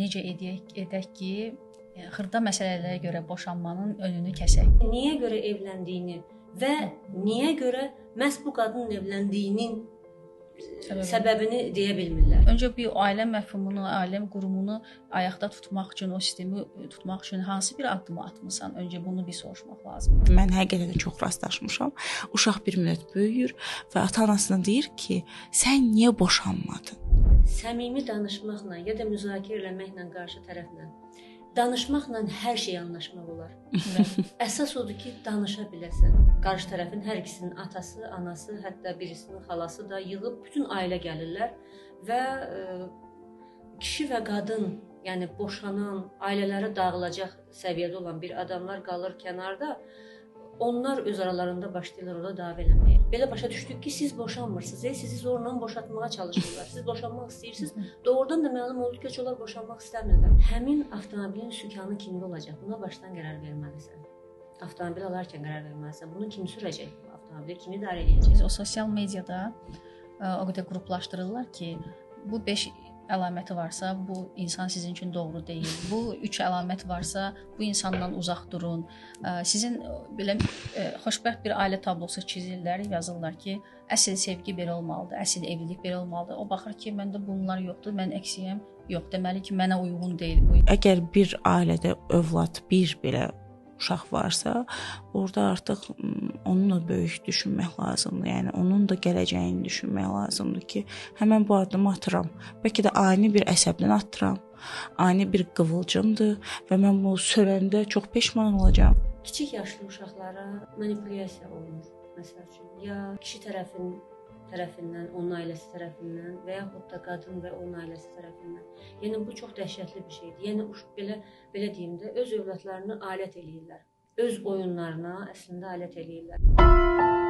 necə edək ki, xırda məsələlərə görə boşanmanın önünü kəsək. Niyə görə evləndiyini və niyə görə məhz bu qadının evləndiyinin səbəbini deyə bilmirlər. Öncə bir ailə məfhumunu, ailə qurumunu ayaqda tutmaq üçün, o sistemi tutmaq üçün hansı bir addımı atmısan? Öncə bunu bir soruşmaq lazımdır. Mən həqiqətən çox rastlaşmışam. Uşaq bir müddət böyüyür və ata-anasına deyir ki, sən niyə boşanmadın? Səmimi danışmaqla ya da müzakirə etməklə qarşı tərəflə danışmaqla hər şey anlaşmaq olar. Əsas odur ki, danışa biləsən. Qarşı tərəfin hər ikisinin atası, anası, hətta birisinin xalası da yığıb bütün ailə gəlirlər və kişi və qadın, yəni boşanan, ailələri dağılacaq səviyyədə olan bir adamlar qalır kənarda. Onlar öz aralarında başlayırlar orada dava eləməyə. Belə başa düşdük ki, siz boşanmırsınız, sizi zorla boşatmağa çalışırlar. Siz boşanmaq istəyirsiniz. Doğrudan da məlum oldu ki, onlar boşanmaq istəmirlər. Həmin avtomobilin sükanı kimdə olacaq? Buna başdan qərar verməlisən. Avtomobil alarkən qərar verməlisən. Bunu kim sürəcək? Avtomobili kim idarə edəcək? O sosial mediada o qədər qruplaşdırırlar ki, bu 5 əlaməti varsa, bu insan sizin üçün doğru deyil. Bu 3 əlamət varsa, bu insandan uzaq durun. Sizin belə xoşbəxt bir ailə tablosu çizirlər, yazırlar ki, əsl sevgi belə olmalıdır, əsl evlilik belə olmalıdır. O baxır ki, məndə bunlar yoxdur, mən əksiyəm. Yox, deməli ki, mənə uyğun deyil bu. Əgər bir ailədə övlad bir belə uşaq varsa, orada artıq onunla böyük düşünmək lazımdır. Yəni onun da gələcəyini düşünmək lazımdır ki, həmin bu addımı atıram. Bəlkə də ani bir əsəbdən atıram. Ani bir qıvılcımdır və mən bunu sövəndə çox peşman olacağam. Kiçik yaşlı uşaqlara manipulyasiya olunur. Məsəl üçün, ya kişi tərəfindən, onun ailəsi tərəfindən və yaxud da qadın və onun ailəsi tərəfindən. Yəni bu çox dəhşətli bir şeydir. Yəni belə deyim də öz övladlarını alət eləyirlər. Öz oyunlarına əslində alət eləyirlər.